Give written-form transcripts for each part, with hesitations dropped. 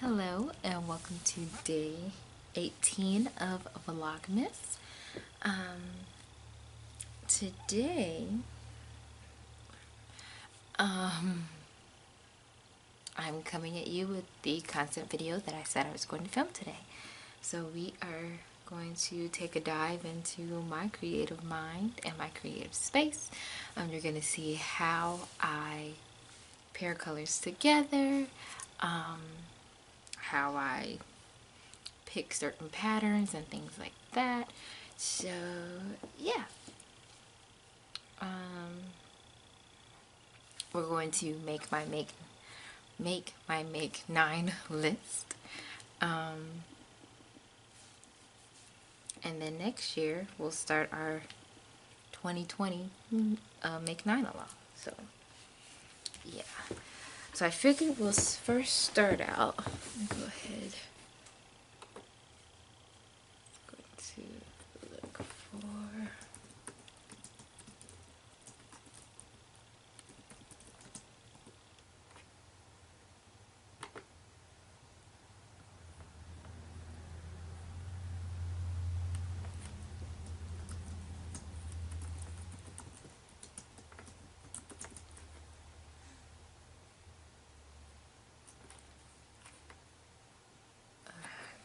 Hello and welcome to day 18 of Vlogmas. Today, I'm coming at you with the concept video that I said I was going to film today. So we are going to take a dive into my creative mind and my creative space. You're going to see how I pair colors together, how I pick certain patterns and things like that. So yeah, we're going to make my make 9 list, and then next year we'll start our 2020 make 9 along. So yeah, so I figured we'll first start out. Let me go ahead. To look for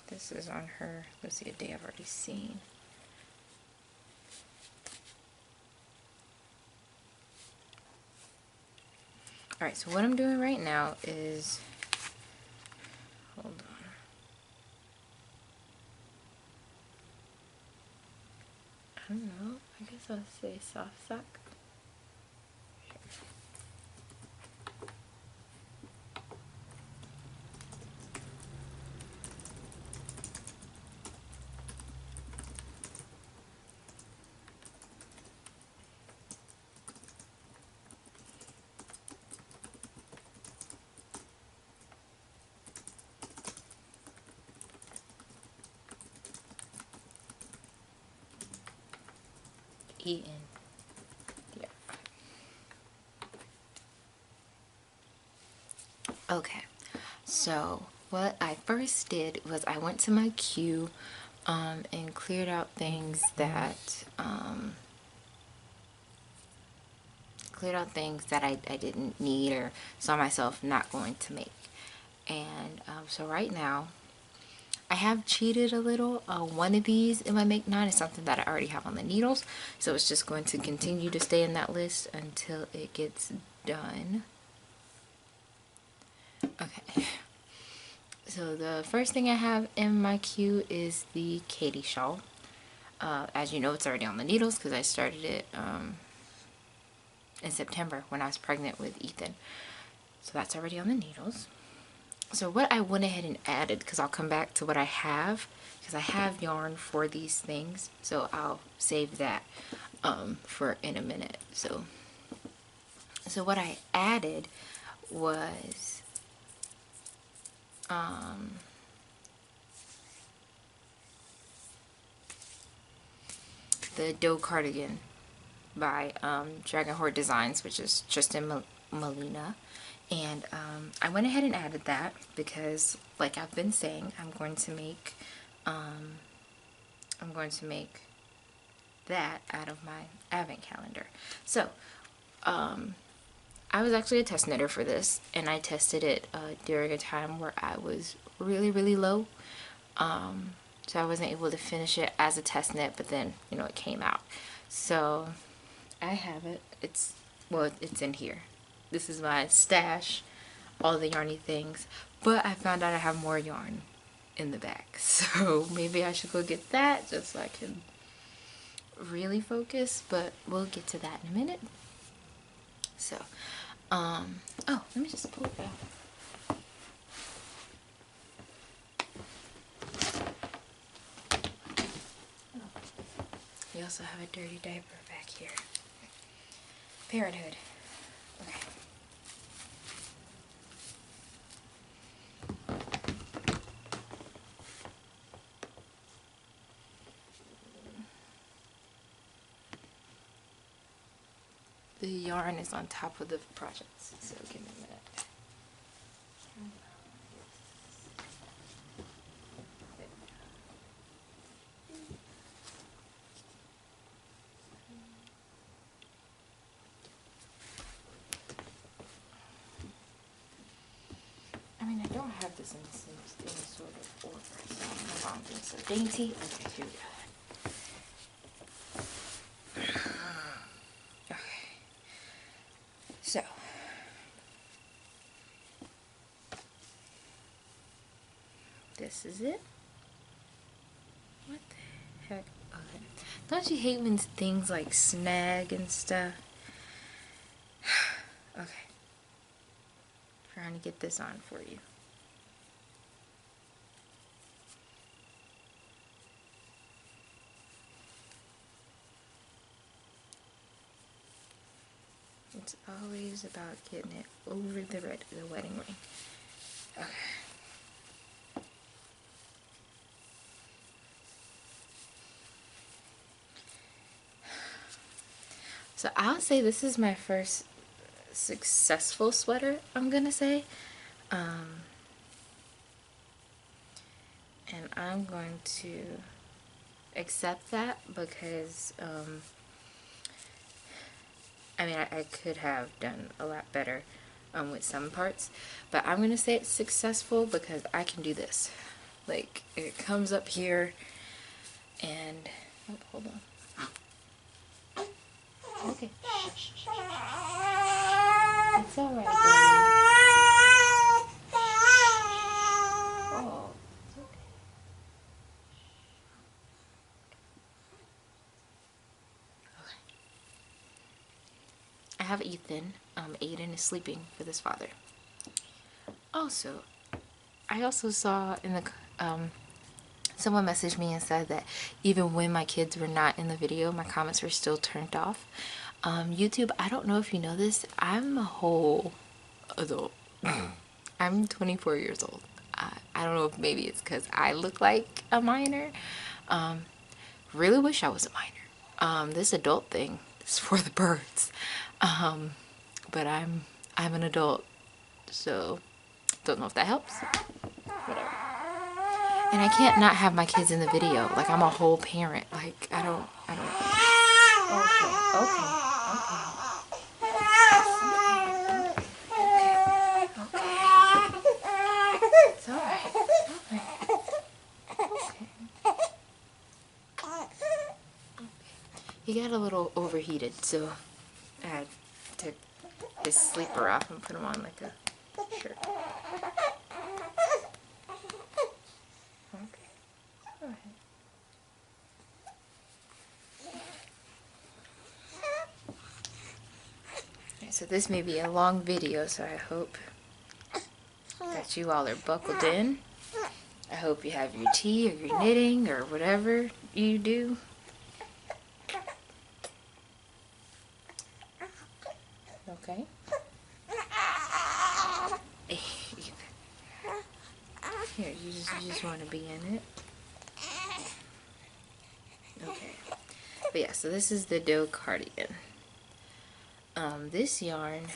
this is on her, let's see, a day I've already seen. Alright, so what I'm doing right now is, hold on. I don't know, I guess I'll say soft sock. Eaten. Yeah. Okay, so what I first did was I went to my queue and cleared out things that I didn't need or saw myself not going to make. And so right now I have cheated a little. One of these in my make 9 is something that I already have on the needles, so it's just going to continue to stay in that list until it gets done. Okay, so the first thing I have in my queue is the Katie shawl. As you know, it's already on the needles because I started it in September when I was pregnant with Ethan. So that's already on the needles. So what I went ahead and added, because I'll come back to what I have, because I have yarn for these things, so I'll save that for in a minute. So what I added was the doe cardigan by Dragon Horde Designs, which is Tristan Molina. And I went ahead and added that because, like I've been saying, I'm going to make that out of my advent calendar. So I was actually a test knitter for this, and I tested it during a time where I was really low. So I wasn't able to finish it as a test knit, but then, you know, it came out. So I have it. It's in here. This is my stash, all the yarny things. But I found out I have more yarn in the back. So maybe I should go get that just so I can really focus. But we'll get to that in a minute. So, oh, let me just pull it out. We also have a dirty diaper back here. Parenthood. Okay. The yarn is on top of the projects, so give me a minute. this in any sort of order. So my mom being so dainty. Okay, here we go. Okay. So this is it. What the heck? Okay. Don't you hate when things like snag and stuff? Okay. Trying to get this on for you. It's always about getting it over the wedding ring. Okay. So I'll say this is my first successful sweater, I'm gonna say. And I'm going to accept that because I mean I could have done a lot better with some parts, but I'm gonna say it's successful because I can do this. Like, it comes up here and oh, hold on. Okay. It's alright, buddy. Oh, it's okay. Okay. I have Ethan. Aiden is sleeping with his father. Also, I also saw in the someone messaged me and said that even when my kids were not in the video, my comments were still turned off. YouTube, I don't know if you know this, I'm a whole adult. I'm 24 years old. I don't know if maybe it's because I look like a minor. Really wish I was a minor. This adult thing is for the birds. But I'm an adult, so don't know if that helps. Whatever. And I can't not have my kids in the video. Like, I'm a whole parent. Like, I don't. Okay. It's alright. Okay. He got a little overheated, so I had to take his sleeper off and put him on like a shirt. Okay. Go ahead. Okay, so this may be a long video, so I hope that you all are buckled in. I hope you have your tea or your knitting or whatever you do. Okay. Here, you just want to be in it. Okay. But yeah, so this is the doe cardigan. This yarn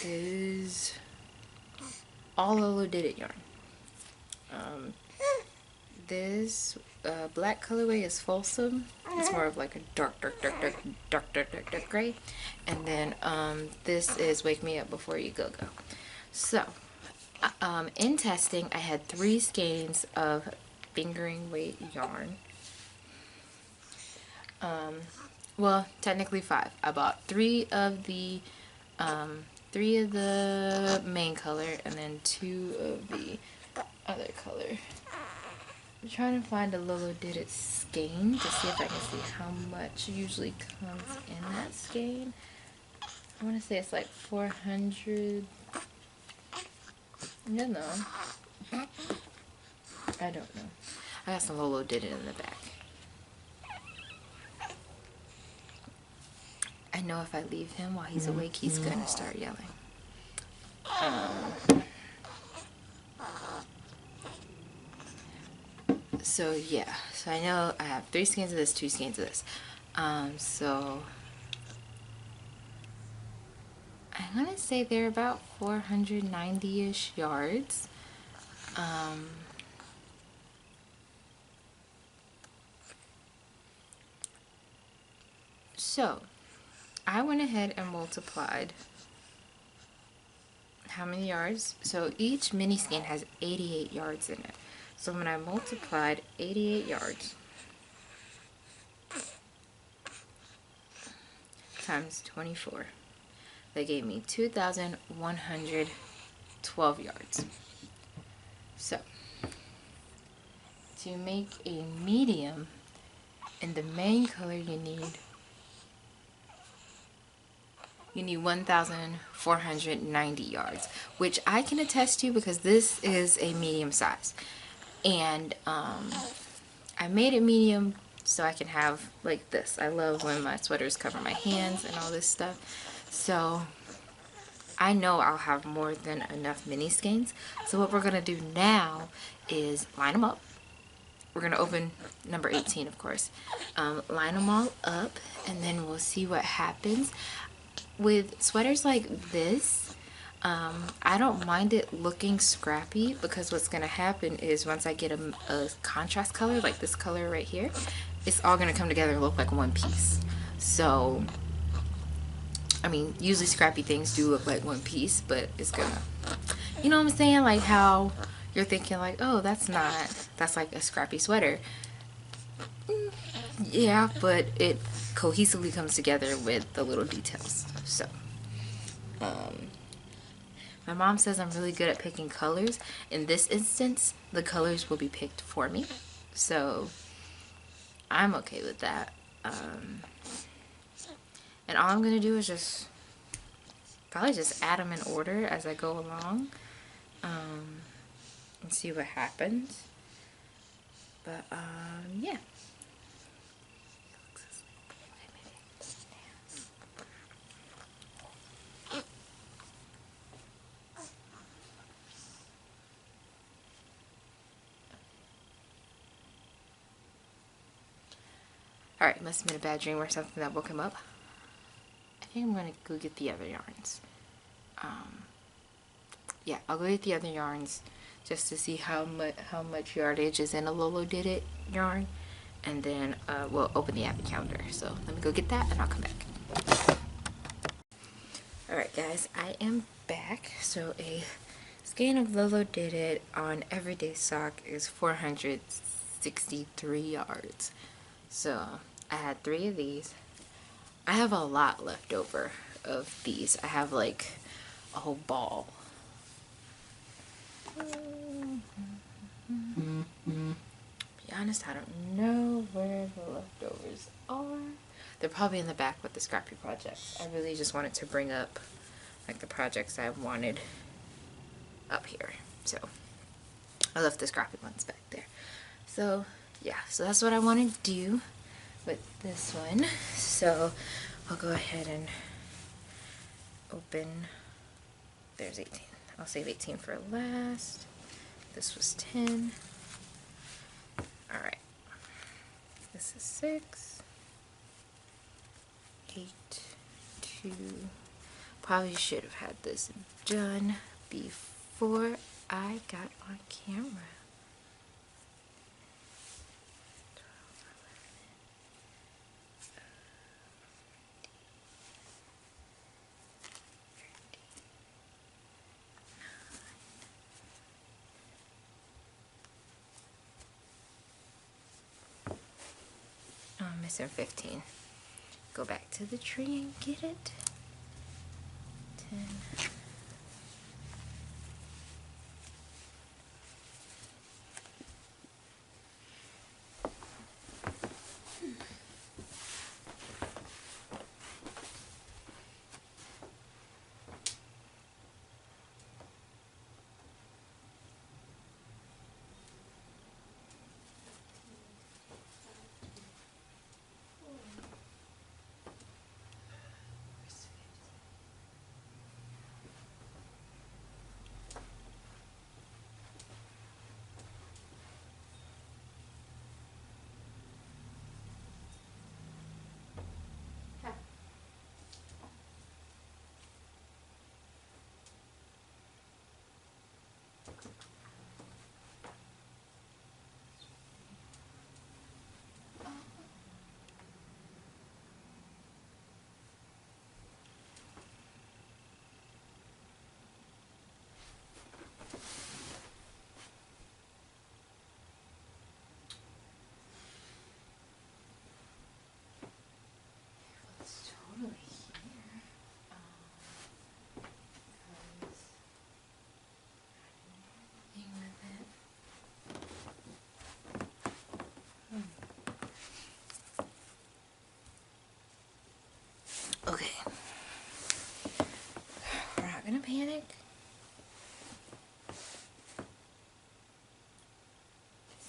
is all Lolo Did It yarn. This black colorway is Folsom. It's more of like a dark gray. And then this is Wake Me Up Before You Go Go. So in testing, I had 3 skeins of fingering weight yarn. Well, technically 5. I bought 3 of the main color and then 2 of the other color. I'm trying to find a Lolo Did It skein to see if I can see how much usually comes in that skein. I want to say it's like 400. No, no. I don't know. I got some Lolo Did It in the back. I know if I leave him while he's awake, he's gonna start yelling. So yeah, so I know I have 3 skeins of this, 2 skeins of this. So I'm gonna say they're about 490-ish yards. So I went ahead and multiplied how many yards. So each mini skein has 88 yards in it. So when I multiplied 88 yards times 24, that gave me 2,112 yards. So to make a medium in the main color, you need 1,490 yards, which I can attest to because this is a medium size. And I made it medium so I can have like this. I love when my sweaters cover my hands and all this stuff. So I know I'll have more than enough mini skeins. So what we're going to do now is line them up. We're going to open number 18, of course. Line them all up, and then we'll see what happens. With sweaters like this, I don't mind it looking scrappy, because what's going to happen is once I get a contrast color, like this color right here, it's all going to come together and look like one piece. So, I mean, usually scrappy things do look like one piece, but it's going to, you know what I'm saying? Like how you're thinking like, oh, that's like a scrappy sweater. Yeah, but it cohesively comes together with the little details. So, my mom says I'm really good at picking colors. In this instance, the colors will be picked for me. So, I'm okay with that. And all I'm going to do is probably just add them in order as I go along. And see what happens. But, yeah. Alright, must have been a bad dream or something that woke him up. I think I'm going to go get the other yarns. Yeah, I'll go get the other yarns just to see how much yardage is in a Lolo Did It yarn. And then we'll open the advent calendar. So let me go get that and I'll come back. Alright guys, I am back. So a skein of Lolo Did It on everyday sock is 463 yards. So I had 3 of these. I have a lot left over of these. I have like a whole ball. Be honest, I don't know where the leftovers are. They're probably in the back with the scrappy projects. I really just wanted to bring up like the projects I wanted up here. So I left the scrappy ones back there. So yeah, so that's what I want to do with this one. So I'll go ahead and open. There's 18. I'll save 18 for last. This was 10. Alright. This is 6. 8. 2. Probably should have had this done before I got on camera. 12. Oh, I'm missing 15. Go back to the tree and get it. 10.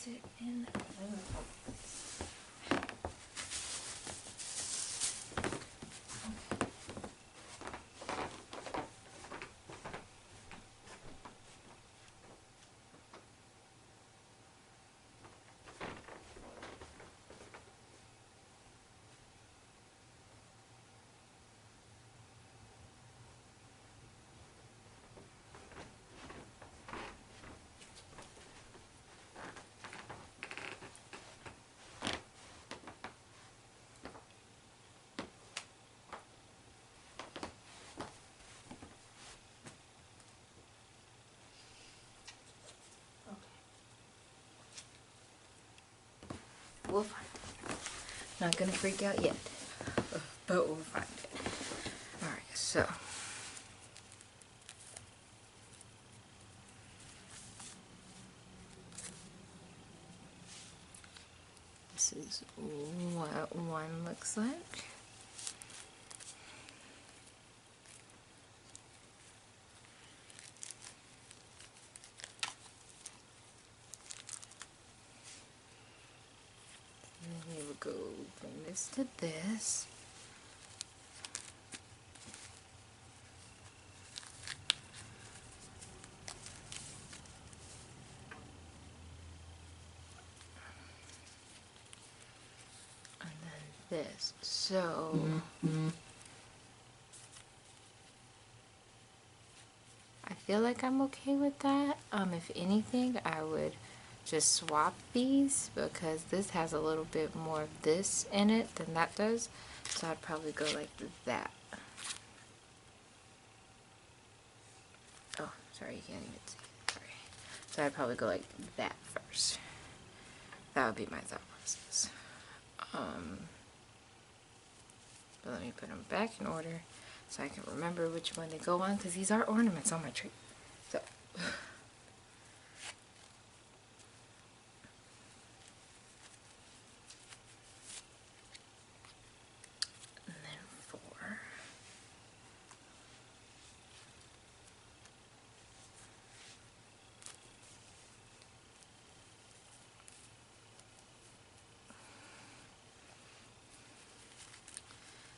Is it in? We'll find it. Not gonna freak out yet, but we'll find it. Alright, so. This is what one looks like. And we will go from this to this. And then this. So I feel like I'm okay with that. If anything, I would just swap these because this has a little bit more of this in it than that does. So I'd probably go like that. Oh, sorry, you can't even see. Sorry. So I'd probably go like that first. That would be my thought process. But let me put them back in order so I can remember which one they go on, because these are ornaments on my tree. So. And then 4.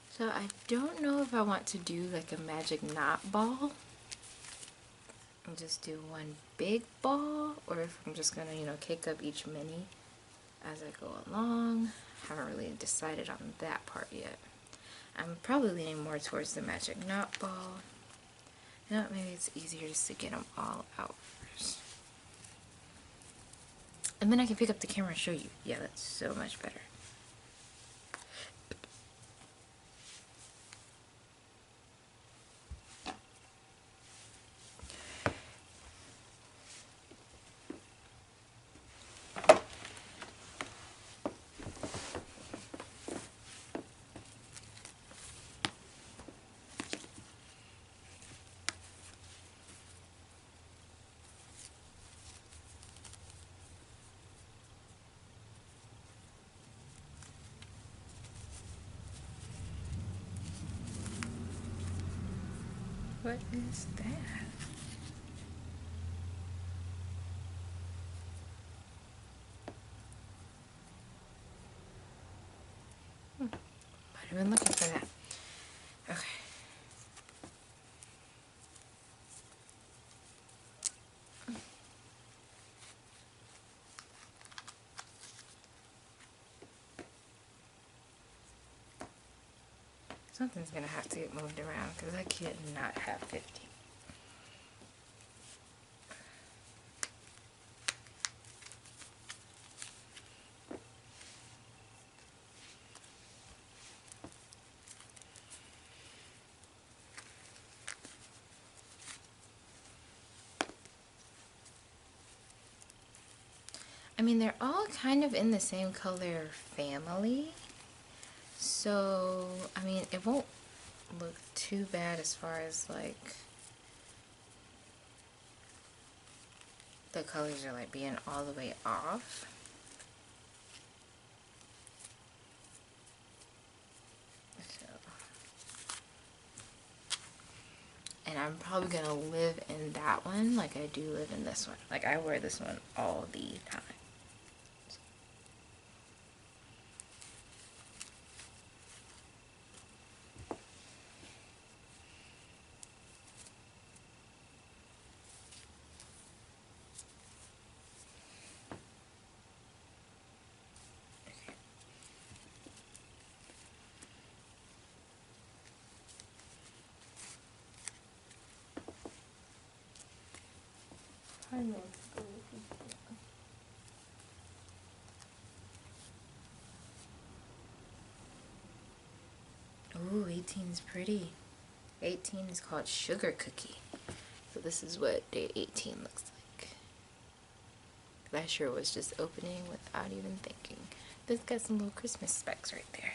So I don't know if I want to do like a magic knot ball and just do one big ball, or if I'm just gonna, you know, cake up each mini as I go along. Haven't really decided on that part yet. I'm probably leaning more towards the magic knot ball. You know, maybe it's easier just to get them all out first. And then I can pick up the camera and show you. Yeah, that's so much better. What is that? Might have been looking for that. Okay. Something's gonna have to get moved around because I can't not have 50. I mean, they're all kind of in the same color family. So, I mean, it won't look too bad as far as like the colors are like being all the way off. So, and I'm probably gonna live in that one like I do live in this one. Like I wear this one all the time. I know it's good. Ooh, 18 is pretty. 18 is called Sugar Cookie. So this is what day 18 looks like. That sure was just opening without even thinking. This got some little Christmas specks right there.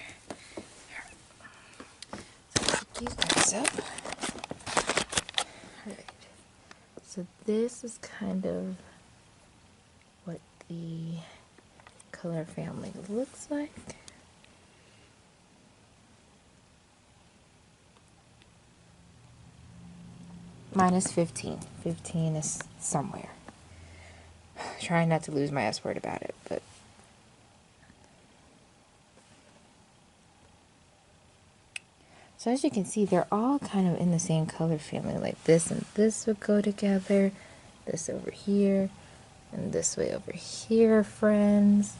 So pick these guys up. Alright. So this is kind of what the color family looks like. Minus 15. 15 is somewhere. Trying not to lose my S word about it, but so as you can see, they're all kind of in the same color family. Like this and this would go together. This over here, and this way over here, friends.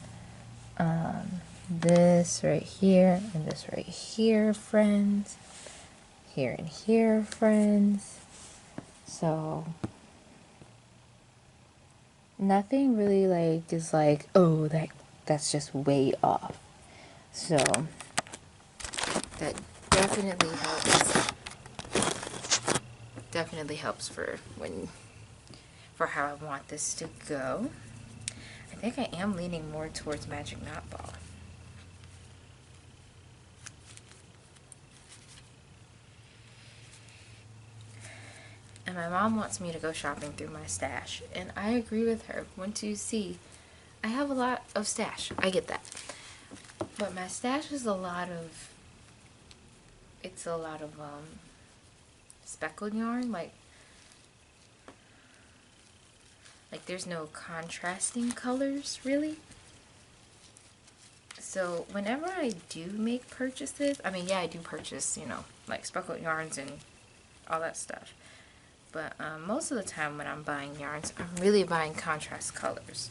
This right here, and this right here, friends. Here and here, friends. So nothing really like is like, oh, that's just way off. So that definitely helps. Definitely helps for how I want this to go. I think I am leaning more towards Magic Knot Ball. And my mom wants me to go shopping through my stash, and I agree with her. Once you see, I have a lot of stash. I get that. But my stash is a lot of speckled yarn, like there's no contrasting colors really. So whenever I do make purchases, I mean, yeah, I do purchase, like speckled yarns and all that stuff. But most of the time when I'm buying yarns, I'm really buying contrast colors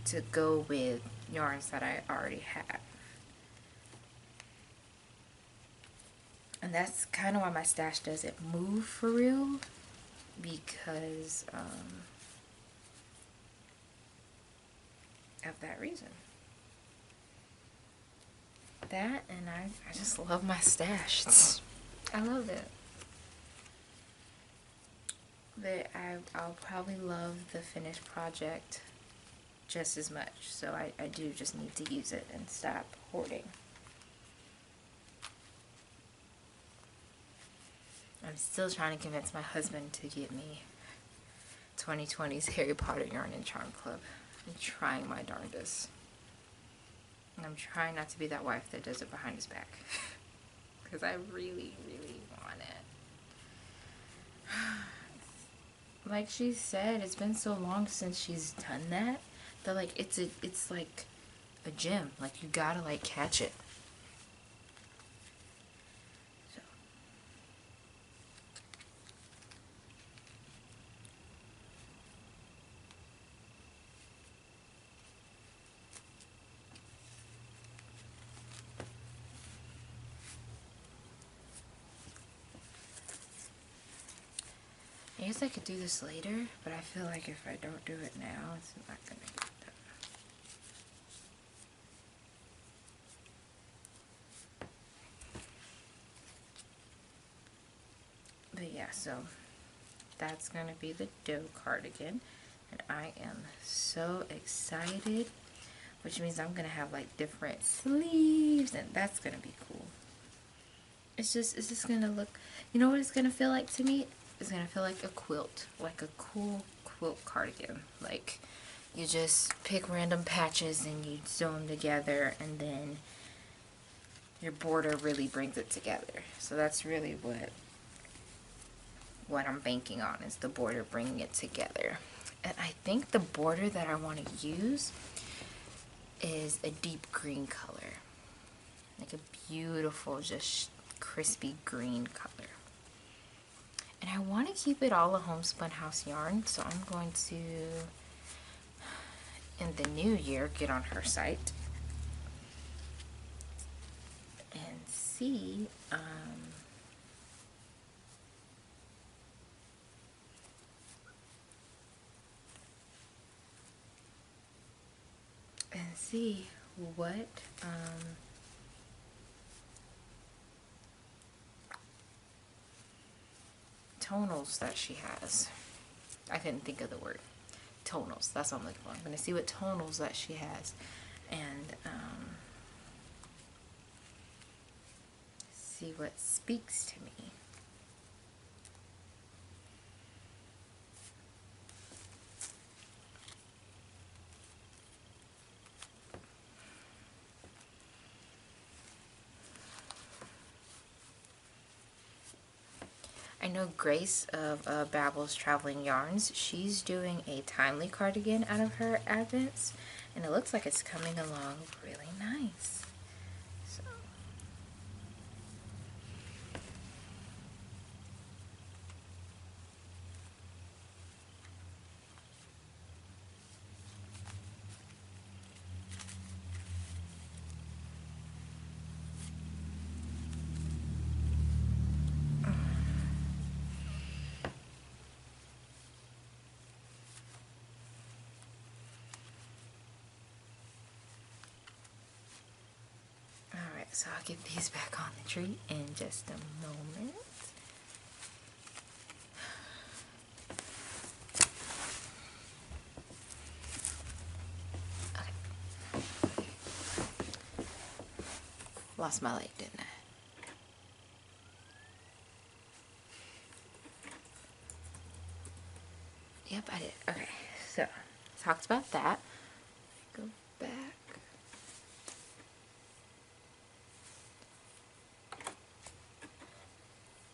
to go with yarns that I already have. And that's kind of why my stash doesn't move for real, because of that reason. That, and I just love my stash. I love it. But I'll probably love the finished project just as much. So I do just need to use it and stop hoarding. I'm still trying to convince my husband to get me 2020's Harry Potter Yarn and Charm Club. I'm trying my darndest. And I'm trying not to be that wife that does it behind his back. Because I really, really want it. Like she said, it's been so long since she's done that like it's like a gem. Like you gotta like catch it. So I guess I could do this later, but I feel like if I don't do it now, it's not gonna get done. But yeah, so that's gonna be the doe cardigan, and I am so excited, which means I'm gonna have like different sleeves, and that's gonna be cool. It's just gonna look, you know what it's gonna feel like to me? It's gonna feel like a quilt, like a cool quilt cardigan. Like you just pick random patches and you sew them together, and then your border really brings it together. So that's really what I'm banking on, is the border bringing it together. And I think the border that I want to use is a deep green color, like a beautiful, just crispy green color. And I want to keep it all a homespun house yarn, so I'm going to, in the new year, get on her site and see to see what tonals that she has. I couldn't think of the word. Tonals, that's what I'm looking for. I'm going to see what tonals that she has, and see what speaks to me. I know Grace of Babel's Traveling Yarns, she's doing a timely cardigan out of her Advents, and it looks like it's coming along really nice. So. Alright, so I'll get these back on the tree in just a moment. Okay. Lost my light, didn't I? Yep, I did. Okay, so talked about that. Go back.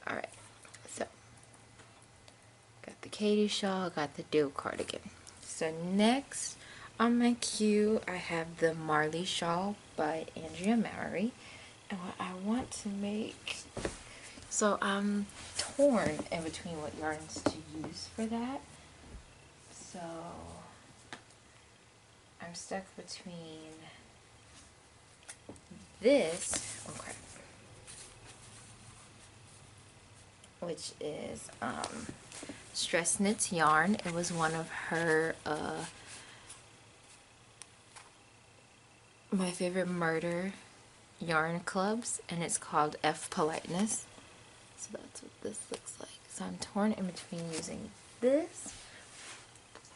Alright, so got the Katie shawl, got the Dill cardigan. So next on my queue, I have the Marley shawl by Andrea Mowry. And what I want to make, so I'm torn in between what yarns to use for that. So I'm stuck between this, okay, which is Stress Knits yarn. It was one of her my favorite murder yarn clubs, and it's called F Politeness. So that's what this looks like. So I'm torn in between using this,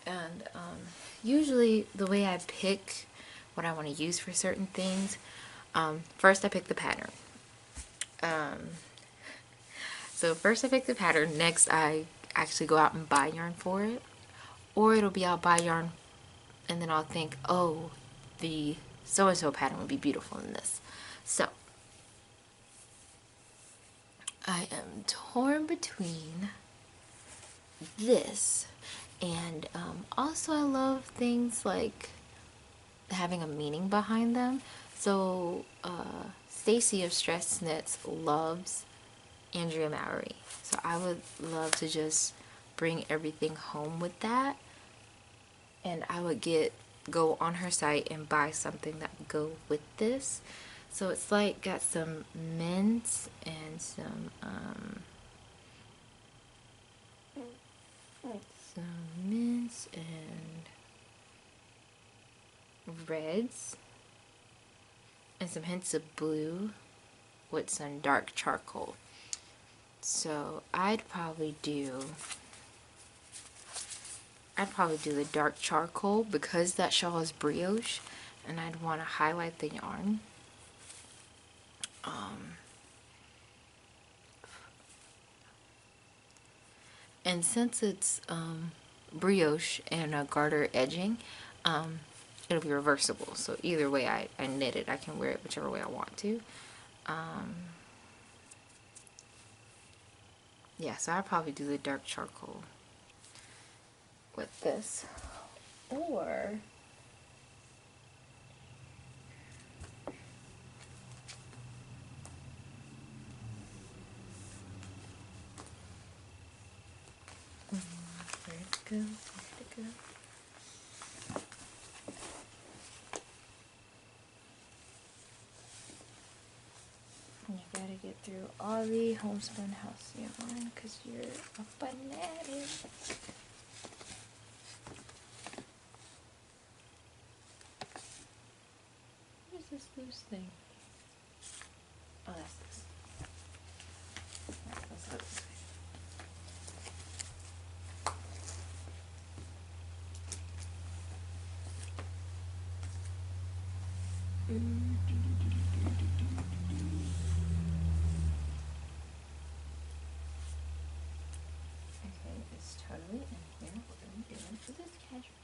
and usually the way I pick what I want to use for certain things, first I pick the pattern. So first I pick the pattern, next I actually go out and buy yarn for it, or it'll be I'll buy yarn and then I'll think, oh, the so-and-so pattern would be beautiful in this. So I am torn between this and also I love things like having a meaning behind them. So Stacy of Stress Knits loves Andrea Mowry, so I would love to just bring everything home with that, and I would go on her site and buy something that would go with this. So it's like got some mints and some mints and reds and some hints of blue with some dark charcoal. So I'd probably do the dark charcoal because that shawl is brioche and I'd want to highlight the yarn. And since it's brioche and a garter edging, it'll be reversible. So either way I knit it, I can wear it whichever way I want to. Yeah, so I'll probably do the dark charcoal with this. Or where'd it go? Where'd it go? You gotta get through all the homespun house yarn because you're a fanatic. this loose thing? Oh, that's this. Alright, let's go this way. Okay, it's totally in here. What are we doing? Is this cashmere?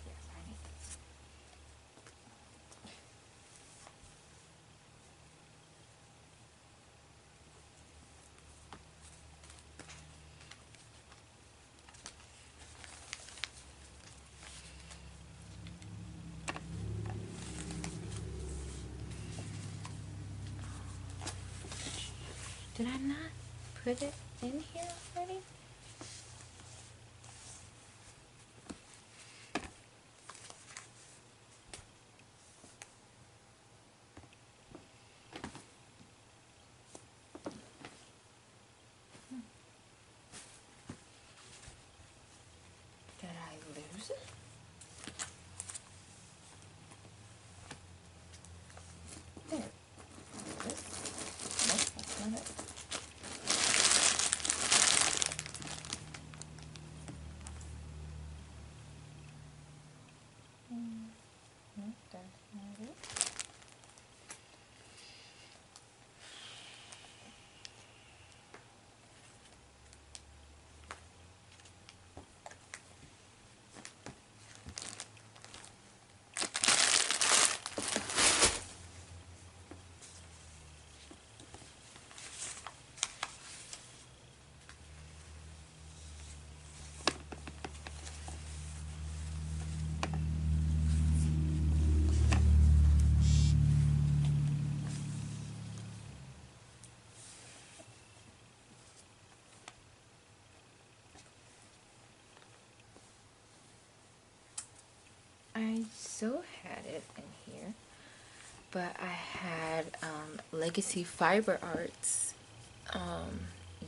Yes, I need this. Did I not put it in here already? Did I lose it? There. This? Nope, that's not it. Nope, that's not it. I so had it in here, but I had Legacy Fiber Arts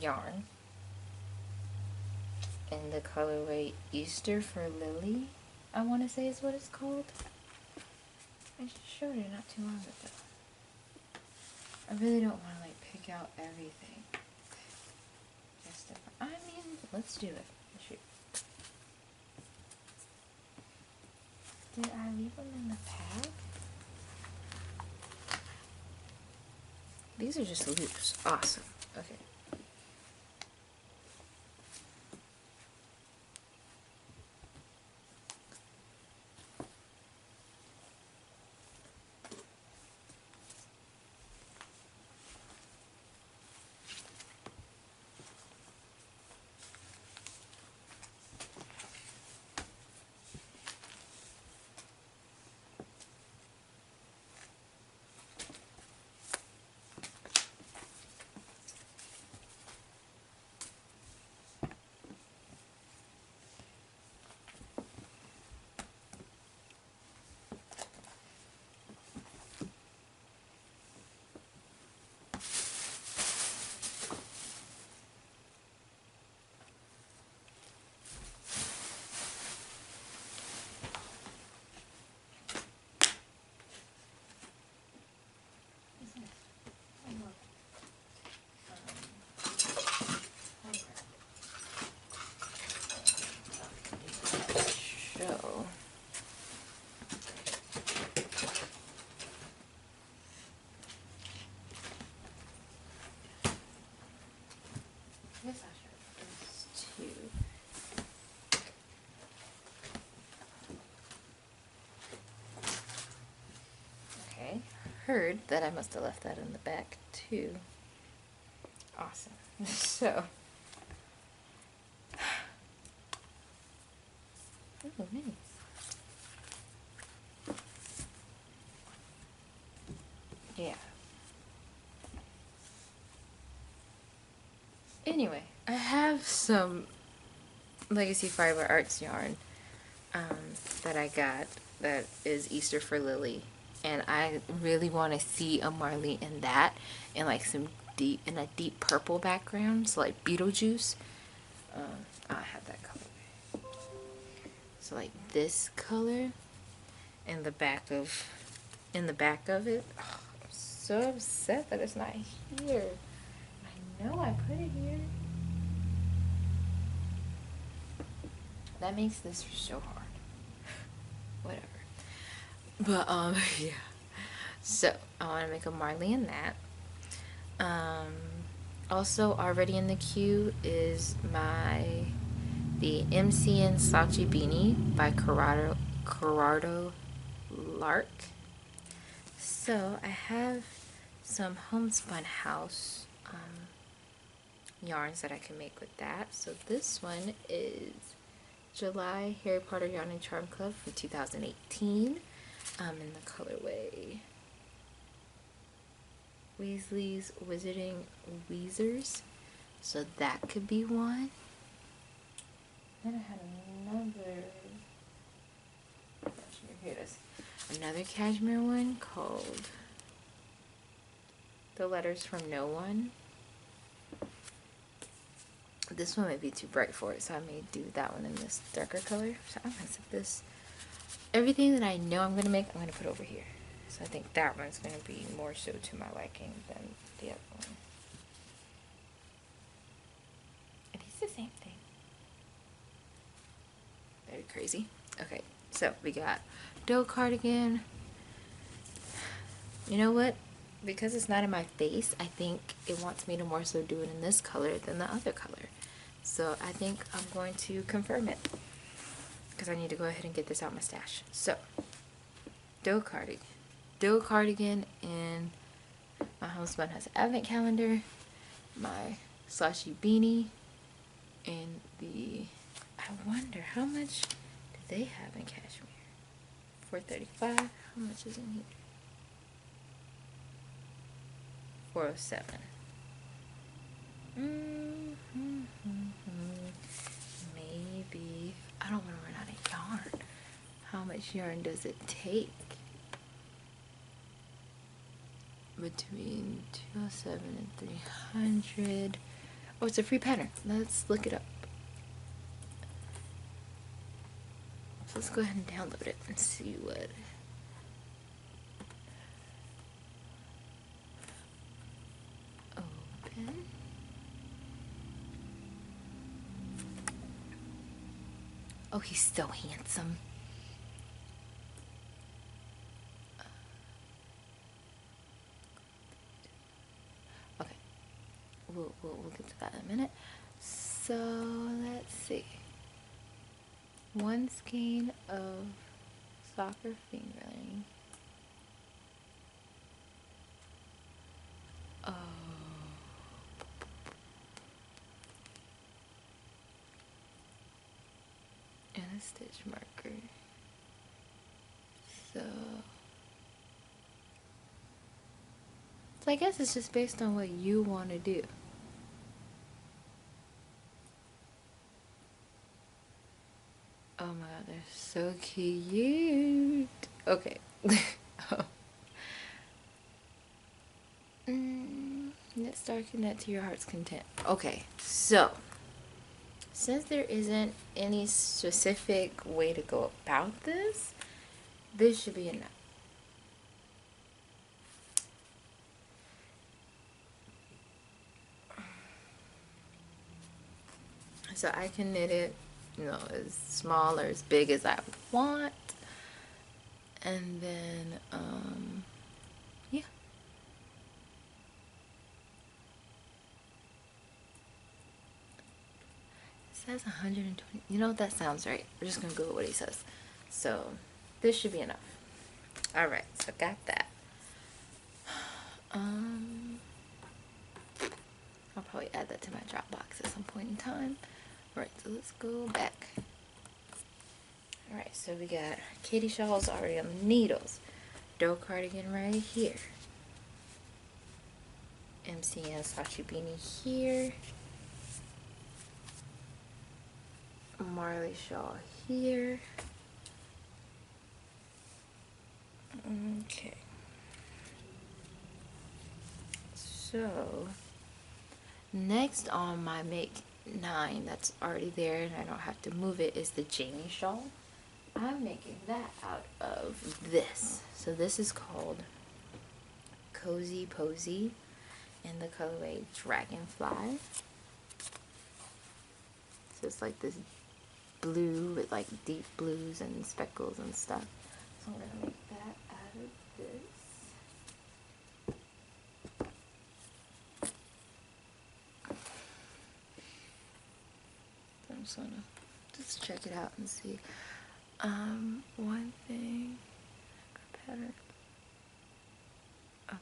yarn in the colorway Easter for Lily, I want to say is what it's called. I showed it not too long ago. I really don't want to like pick out everything. I mean, let's do it. Shoot. Did I leave them in the pack? These are just loops. Awesome. Okay. Yes, I should. There's two. Okay. Heard that I must have left that in the back too. Awesome. So. Ooh, mini. Yeah. Anyway, I have some Legacy Fiber Arts yarn that I got that is Easter for Lily, and I really want to see a Marley in that, and like some deep in a deep purple background, so like Beetlejuice. I have that color. So like this color in the back of in the back of it. Oh, I'm so upset that it's not here. I know I put it here. That makes this so hard. Whatever. But yeah. So I want to make a Marley in that. Also already in the queue is the MCN Slouchy Beanie by Corrado Lark. So I have some homespun house yarns that I can make with that. So this one is July Harry Potter Yarn and Charm Club from 2018 in the colorway Weasley's Wizarding Weezers. So that could be one. Then I had another cashmere one called The Letters from No One. This one might be too bright for it, so I may do that one in this darker color. So I'm gonna set this. Everything that I know I'm gonna make, I'm gonna put over here. So I think that one's gonna be more so to my liking than the other one. It is the same thing. Very crazy. Okay, so we got doe cardigan. You know what? Because it's not in my face, I think it wants me to more so do it in this color than the other color. So I think I'm going to confirm it, because I need to go ahead and get this out my stash. So, doe cardigan in my homespun has an advent calendar, my slouchy beanie, and I wonder how much do they have in cashmere? $4.35. How much is in here? $4.07. Maybe I don't want to run out of yarn. How much yarn does it take? Between 207 and 300. Oh, it's a free pattern. Let's look it up. So let's go ahead and download it and see what. Open. Oh, he's so handsome. Okay, we'll get to that in a minute. So let's see. 1 skein of soccer fingering. Oh. And a stitch marker. So I guess it's just based on what you want to do. Oh my god, they're so cute. Okay. Let's darken that to your heart's content. Okay, so since there isn't any specific way to go about this, this should be enough. So I can knit it, you know, as small or as big as I want. And then, yeah. It says 120. You know, that sounds right. We're just going to go with what he says. So, this should be enough. Alright, so got that. I'll probably add that to my Dropbox at some point in time. Alright, so let's go back. Alright, so we got Katie shawls already on the needles. Doe cardigan right here. MCN Sachi beanie here. Marley shawl here. Okay. So, next on my make 9 that's already there and I don't have to move it is the Jamie shawl. I'm making that out of this. So this is called Cozy Posy in the colorway Dragonfly. So it's like this blue with like deep blues and speckles and stuff. So I'm gonna make that out of this. I'm just gonna just check it out and see. One thing, pattern. Okay.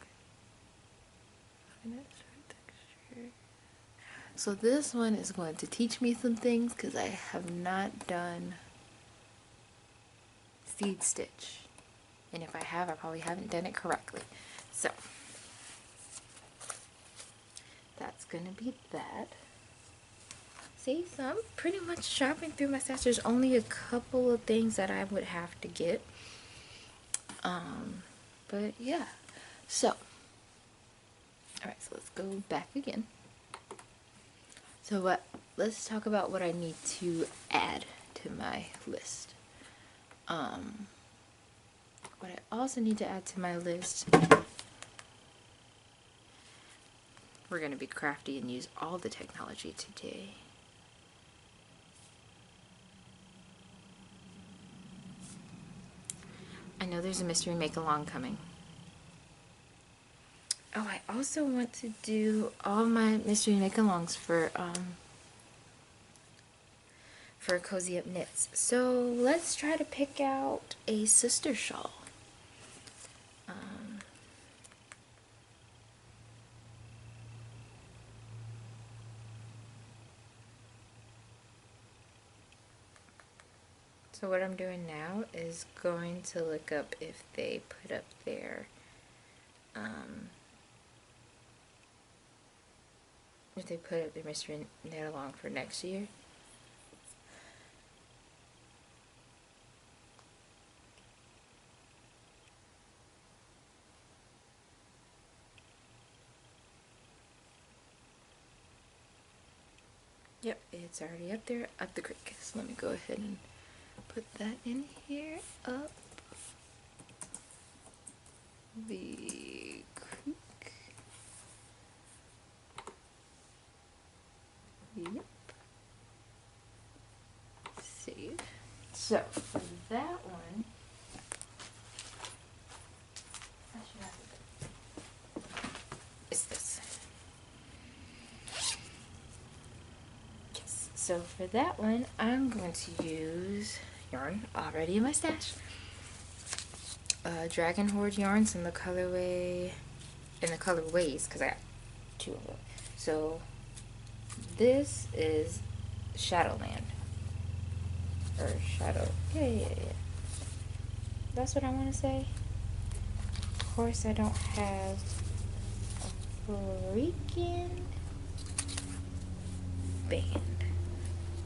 Texture. So this one is going to teach me some things because I have not done seed stitch, and if I have, I probably haven't done it correctly. So that's gonna be that. See, so I'm pretty much shopping through my stash. There's only a couple of things that I would have to get. But yeah. So, alright, so let's go back again. So let's talk about what I need to add to my list. What I also need to add to my list, we're going to be crafty and use all the technology today. I know there's a mystery make-along coming. Oh, I also want to do all my mystery make-alongs for Cozy Up Knits. So let's try to pick out a sister shawl. So what I'm doing now is going to look up if they put up their mystery knit along for next year. Yep, it's already up there, up the creek. So let me go ahead and put that in here, up the creek. Yep. Save. So for that one, I should have it. It's this. Yes. So for that one, I'm going to use yarn already in my stash. Dragon Horde yarns in the colorways, because I got two of them. So this is Shadowland. Or Shadow. Yeah. That's what I want to say. Of course, I don't have a freaking band.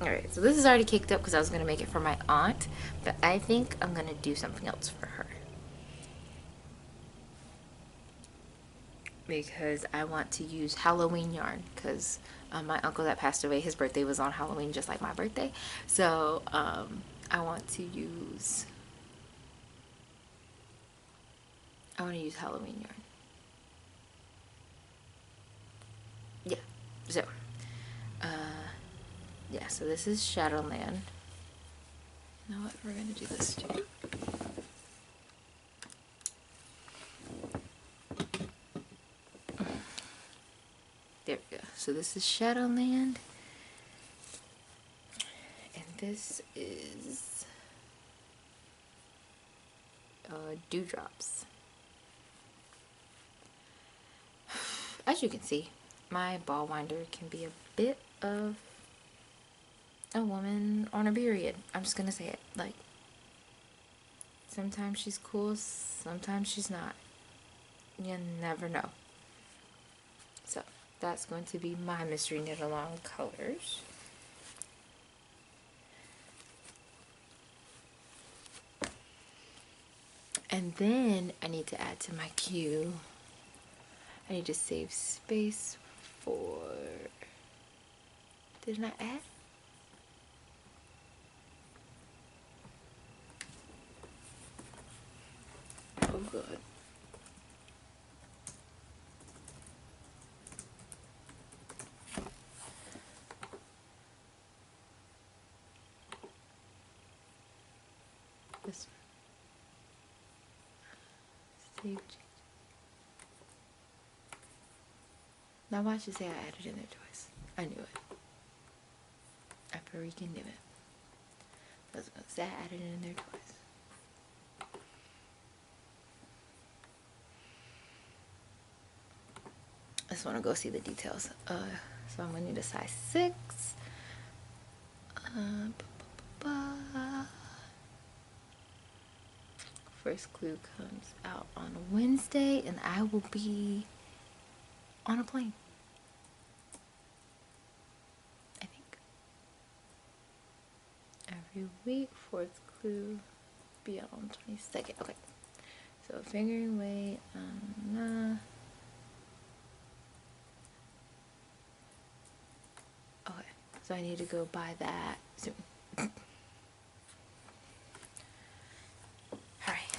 Alright, so this is already caked up because I was going to make it for my aunt, but I think I'm going to do something else for her. Because I want to use Halloween yarn, because my uncle that passed away, his birthday was on Halloween just like my birthday. So I want to use Halloween yarn. Yeah, so yeah, so this is Shadowland. You know what, we're gonna do this too. There we go. So this is Shadowland, and this is Dewdrops. As you can see, my ball winder can be a bit of a woman on a period. I'm just gonna say it. Like, sometimes she's cool, sometimes she's not. You never know. So that's going to be my mystery knit along colors. And then I need to add to my queue. I need to save space for, didn't I add? good. This one. Save change. Now watch you say I added in there twice. I knew it. I freaking knew it. I was gonna say I added it in there twice. I just want to go see the details. So I'm gonna need a size 6. First clue comes out on a Wednesday, and I will be on a plane. I think. Every week, fourth clue be out on 22nd. Okay. So fingering weight. Okay. So I need to go buy that soon. Alright.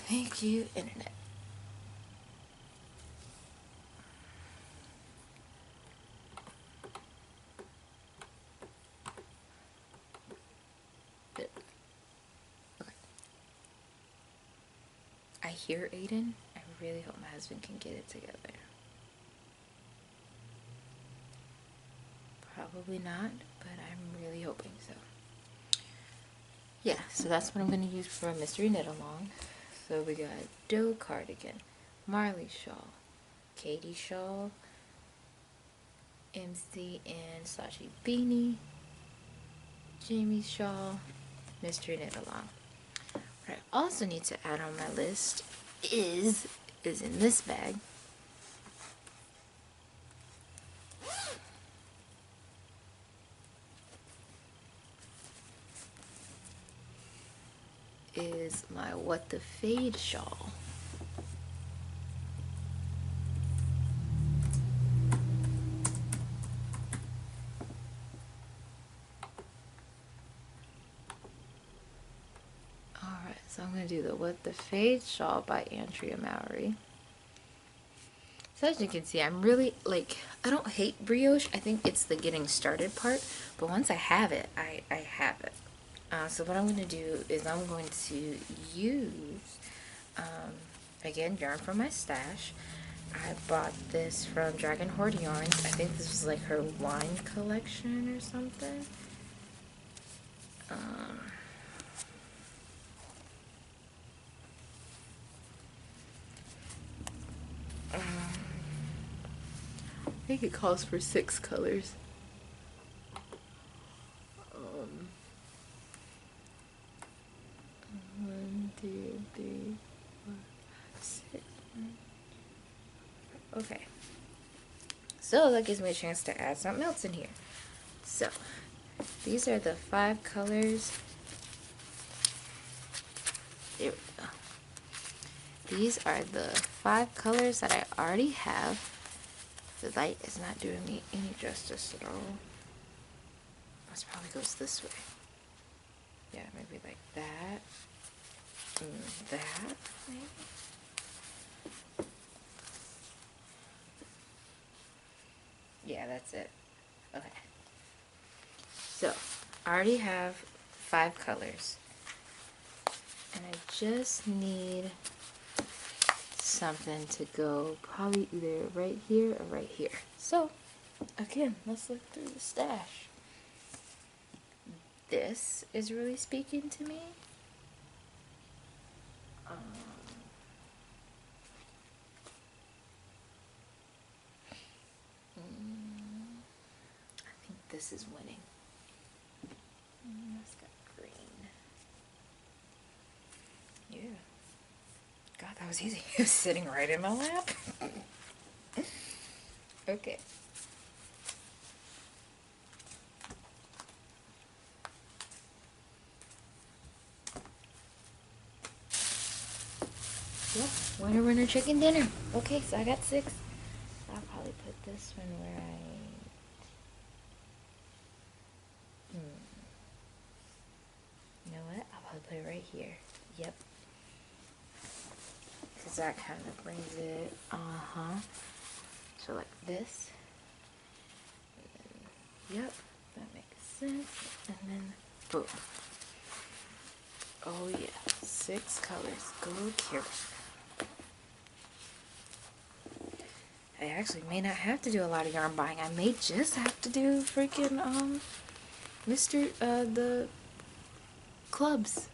Thank you, internet. I hear Aiden. I really hope my husband can get it together. Probably not, but I'm really hoping so. Yeah, so that's what I'm going to use for a mystery knit along. So we got Doe cardigan, Marley shawl, Katie shawl, MC and Sachi beanie, Jamie shawl, mystery knit along. What I also need to add on my list is in this bag. Is my What the Fade shawl. Alright, so I'm going to do the What the Fade shawl by Andrea Mowry. So as you can see, I'm really, like, I don't hate brioche. I think it's the getting started part. But once I have it, I have it. So what I'm going to do is I'm going to use, again, yarn from my stash. I bought this from Dragon Horde Yarns. I think this was like her wine collection or something. I think it calls for 6 colors. 1, 2, 3, 4, 6. Okay. So that gives me a chance to add something else in here. So these are the 5 colors. There we go. These are the 5 colors that I already have. The light is not doing me any justice at all. This probably goes this way. Yeah, maybe like that. That, maybe. Yeah, that's it. Okay. So, I already have 5 colors. And I just need something to go probably either right here or right here. So, again, let's look through the stash. This is really speaking to me. I think this is winning. That's got green. Yeah. God, that was easy. It was sitting right in my lap. Okay. Yep, winner chicken dinner. Okay, so I got 6. I'll probably put this one where I... You know what? I'll probably put it right here. Yep. because that kind of brings it, so like this, and then, yep, that makes sense, and then boom. Oh yeah, 6 colors, go here. I actually may not have to do a lot of yarn buying. I may just have to do freaking the clubs,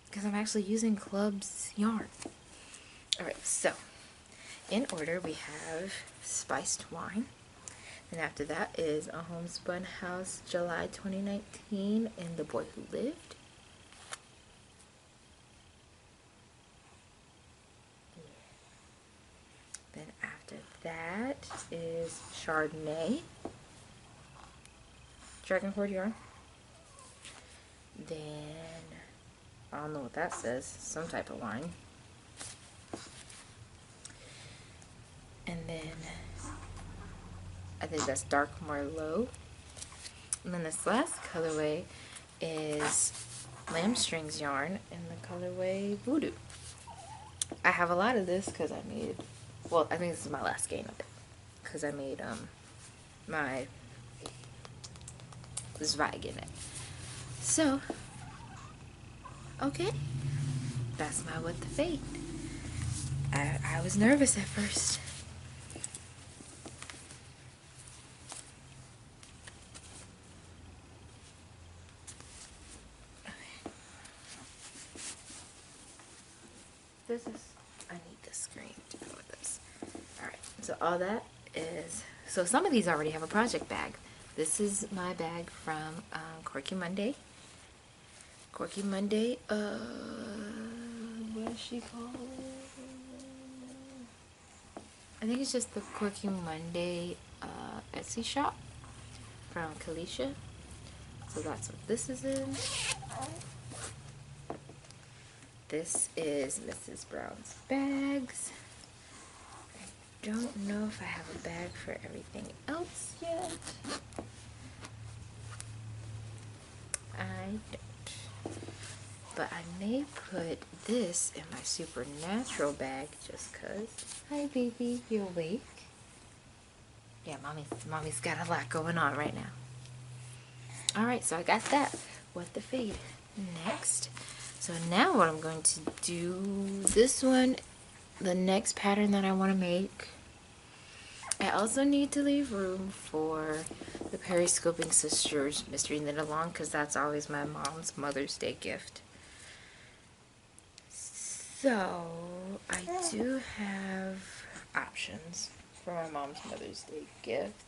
because I'm actually using clubs yarn. Alright, so in order we have spiced wine, and after that is A Homespun House July 2019 and The Boy Who Lived. Then after that is Chardonnay, Dragon Cord yarn. Then I don't know what that says, some type of wine. And then I think that's Dark Merlot. And then this last colorway is Lamb Strings yarn in the colorway Voodoo. I have a lot of this because I made, well, I think this is my last skein of it, because I made my Zweig in it. So, okay, that's my What the Fate. I was nervous at first. This is, I need the screen to go with this. Alright, so all that is, so some of these already have a project bag. This is my bag from Quirky Monday. Quirky Monday, what is she called? I think it's just the Quirky Monday Etsy shop from Kalisha. So that's what this is in. This is Mrs. Brown's bags. I don't know if I have a bag for everything else yet. I don't. But I may put this in my Supernatural bag just cause. Hi baby, you awake? Yeah, mommy's got a lot going on right now. Alright, so I got that. What the Fate. Next. So now what I'm going to do, this one, the next pattern that I want to make, I also need to leave room for the Periscoping Sisters Mystery Knit Along, because that's always my mom's Mother's Day gift. So I do have options for my mom's Mother's Day gift.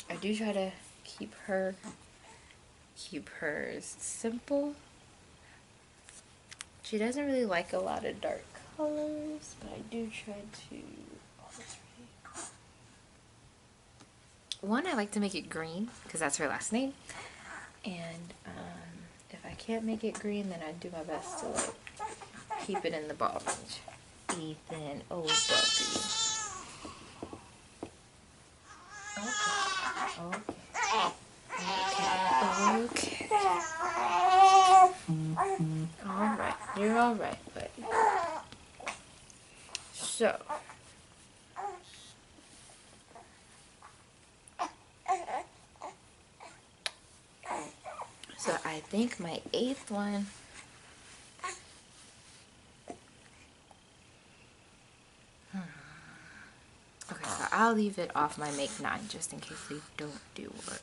I do try to keep hers simple. She doesn't really like a lot of dark colors, but I do try to. Oh, that's right. One, I like to make it green because that's her last name, and if I can't make it green, then I do my best to like keep it in the ball range. Ethan, oh Bubby. Okay. Alright, you're alright, buddy. So. So I think my 8th one. Okay, so I'll leave it off my make 9 just in case they don't do work.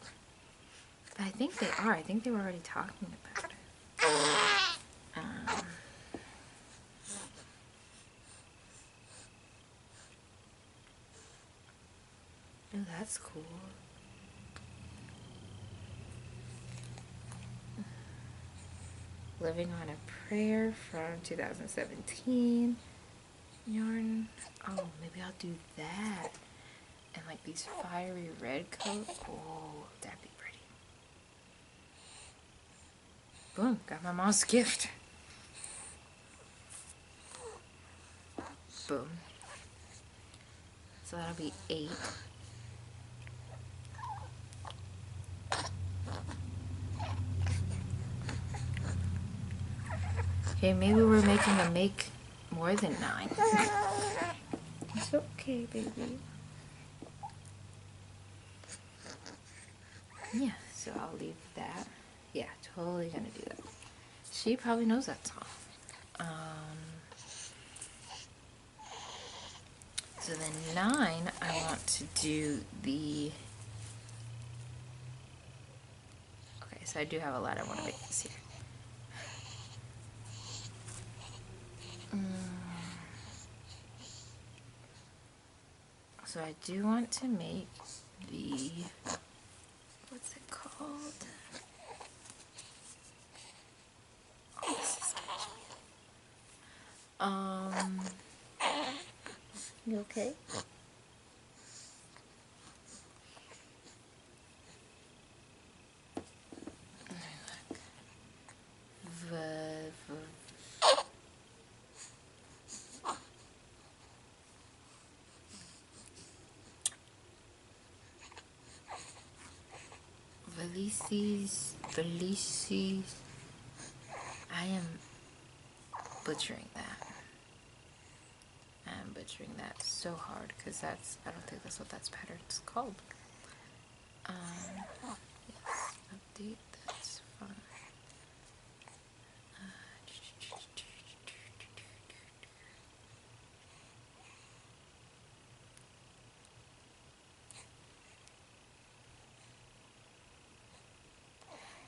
But I think they are. I think they were already talking about it. Oh, that's cool. Living on a Prayer from 2017. Yarn. Oh, maybe I'll do that. And like these fiery red colors. Oh, that'd be pretty. Boom, got my mom's gift. Boom. So that'll be 8. Okay, maybe we're making a make more than 9. It's okay, baby. Yeah, so I'll leave that. Yeah, totally gonna do that. She probably knows that song. So then 9, I want to do the... Okay, so I do have a lot I want to make this year. So I do want to make the... What's it called? Oh, this is you okay? Valises. I am butchering that. I'm butchering that so hard because that's, I don't think that's what that's pattern's called. Yes, update, that's fine.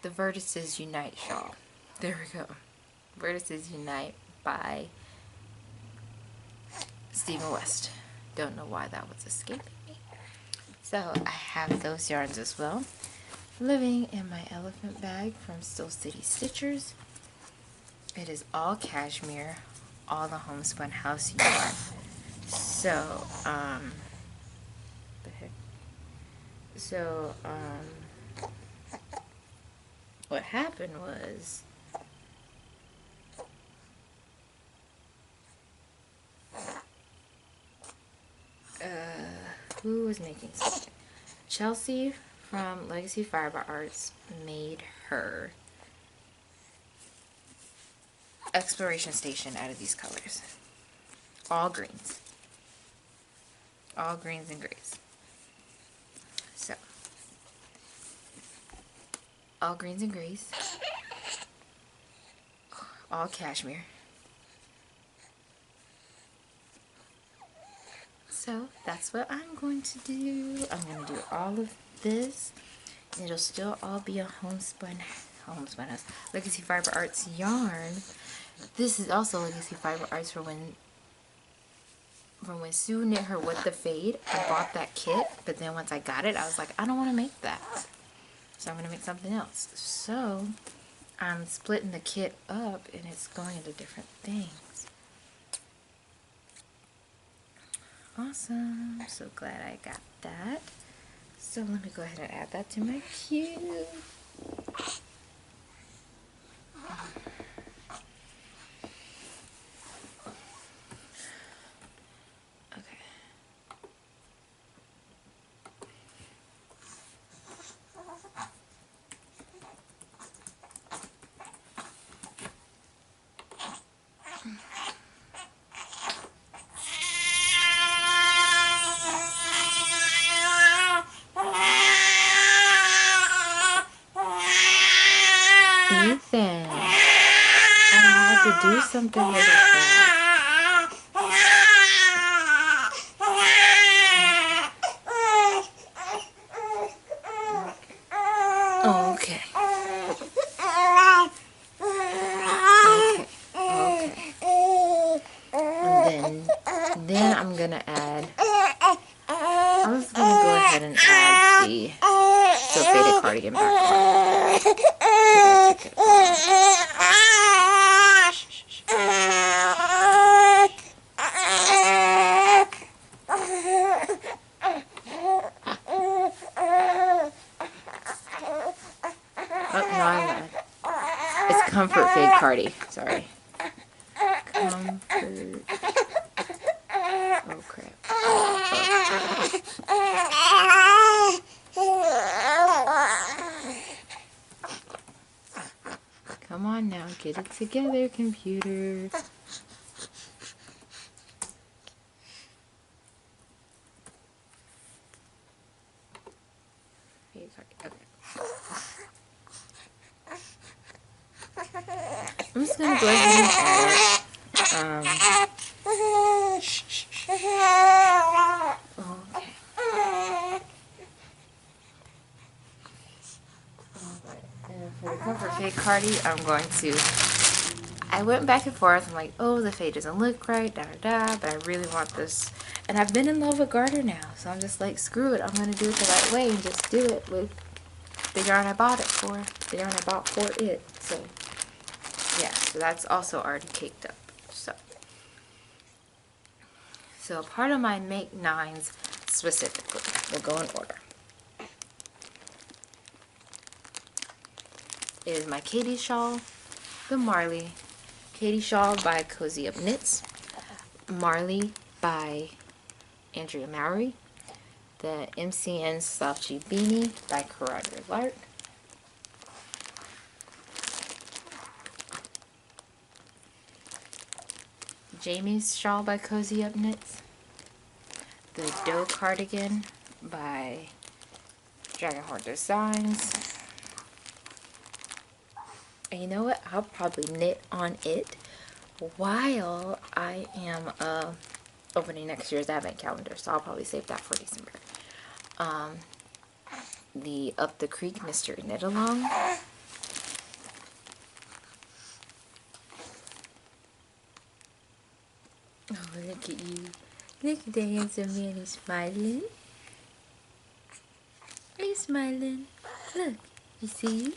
The Vertices Unite shawl. There we go. Vertices Unite by Stephen West. Don't know why that was escaping me. So I have those yarns as well. Living in my elephant bag from Still City Stitchers. It is all cashmere, all the homespun house yarn. So, the heck? So, what happened was, who was making something? Chelsea from Legacy Fiber Arts made her exploration station out of these colors. All greens. All greens and grays. So, all greens and grays. All cashmere. So that's what I'm going to do. I'm going to do all of this. It'll still all be a homespun Legacy Fiber Arts yarn. This is also Legacy Fiber Arts from when Sue knit her with the fade. I bought that kit, but then once I got it, I was like, I don't want to make that. So I'm going to make something else. So I'm splitting the kit up and it's going into different things. Awesome. So glad I got that. So let me go ahead and add that to my queue. Okay. Ethan, I had to do something with that. Okay. And then I'm gonna add. I was gonna go ahead and add the faded cardigan back on. It's Comfort Fade Cardi. Sorry. Comfort. Oh crap. Come on now, get it together, computer. Okay. I'm just gonna go ahead and add it. Okay. And for the comfort fade Cardi, I'm going to. I went back and forth. I'm like, oh, the fade doesn't look right, da da da. But I really want this, and I've been in love with garter now, so I'm just like, screw it. I'm gonna do it the right way and just do it with the yarn I bought it for. The yarn I bought for it. So yeah, so that's also already caked up. So part of my make nines specifically will go in order. Is my Katie shawl, the Marley, Katie shawl by Cozy Up Knits, Marley by Andrea Mowry, the MCN Soft G Beanie by Carruthers Lark, Jamie's shawl by Cozy Up Knits, the Doe cardigan by Dragonheart Designs. And you know what? I'll probably knit on it while I am opening next year's advent calendar, so I'll probably save that for December. The Up the Creek Mystery Knit Along. Oh, look at you. Look at that handsome man, he's smiling. He's smiling. Look, you see you?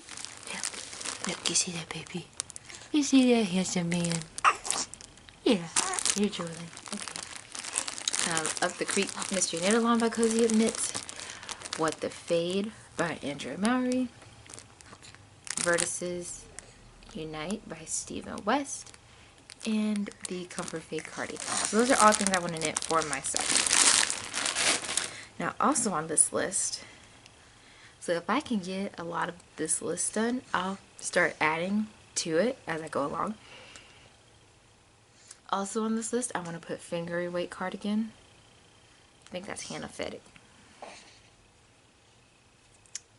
Look, you see that, baby? You see that handsome man? Yeah, you're drooling. Okay. Up the Creek Mystery Knit Along by Cozy Up Knits. What the Fade by Andrea Mowry. Vertices Unite by Stephen West. And the Comfort Fade Cardi. Those are all things I want to knit for myself. Now, also on this list, so if I can get a lot of this list done, I'll start adding to it as I go along. Also on this list, I want to put Fingery Weight Cardigan. I think that's Hannah Fettig.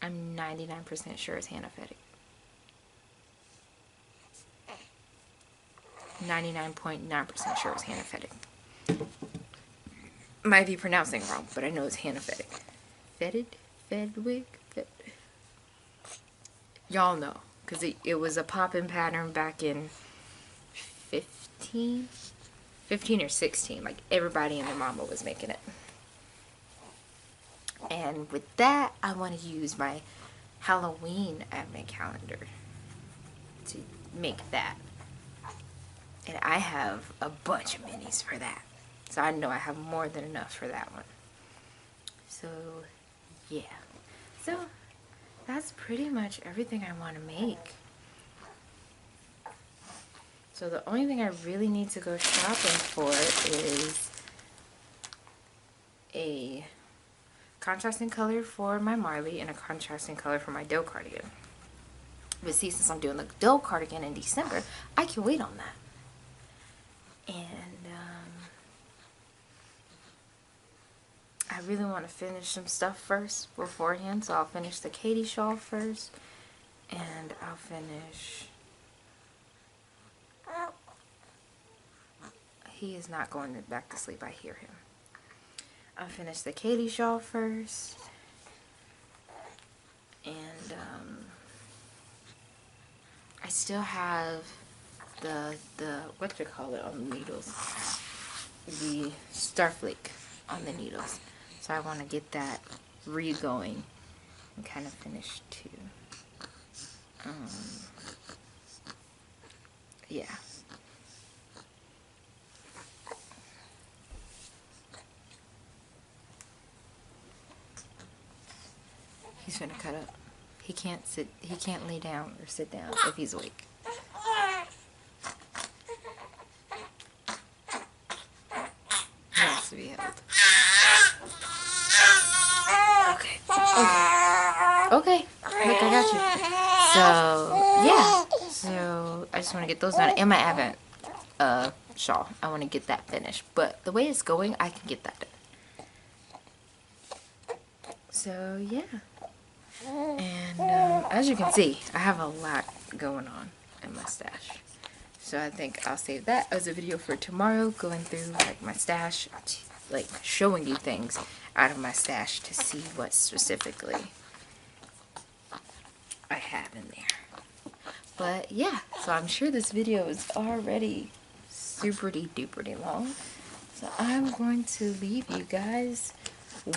I'm 99% sure it's Hannah Fettig. 99.9% sure it's Hannah Fettig. Might be pronouncing wrong, but I know it's Hannah Fettig. Fedwig? Y'all know, because it was a pop-in pattern back in 15 or 16. Like, everybody and their mama was making it. And with that, I want to use my Halloween advent calendar to make that. And I have a bunch of minis for that. So I know I have more than enough for that one. So, yeah. So, that's pretty much everything I want to make. So the only thing I really need to go shopping for is a contrasting color for my Marley and a contrasting color for my Doe cardigan. But see, since I'm doing the Doe cardigan in December, I can wait on that. And I really want to finish some stuff first beforehand, so I'll finish the Katie shawl first, and I'll finish. He is not going back to sleep. I hear him. I'll finish the Katie shawl first, and I still have the what you call it on the needles, the Starflake on the needles. So I want to get that re-going and kind of finish too. Yeah. He's gonna cut up. He can't sit. He can't lay down or sit down if he's awake. He has to be held. Okay. Okay. Okay. Look, I got you. So yeah. So I just want to get those done. And my Advent shawl. I want to get that finished. But the way it's going, I can get that done. So, yeah. And as you can see, I have a lot going on in my stash. So I think I'll save that as a video for tomorrow, going through like my stash, like showing you things out of my stash to see what specifically I have in there. But yeah, so I'm sure this video is already super-duper long. So I'm going to leave you guys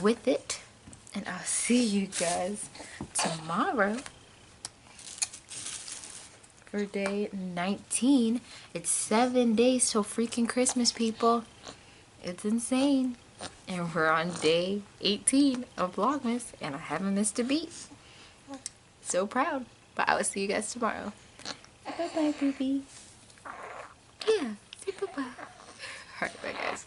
with it. And I'll see you guys tomorrow for day 19. It's 7 days till freaking Christmas, people. It's insane. And we're on day 18 of Vlogmas, and I haven't missed a beat. So proud. But I will see you guys tomorrow. Bye-bye, booby. Yeah, say bye-bye. Alright, bye, guys.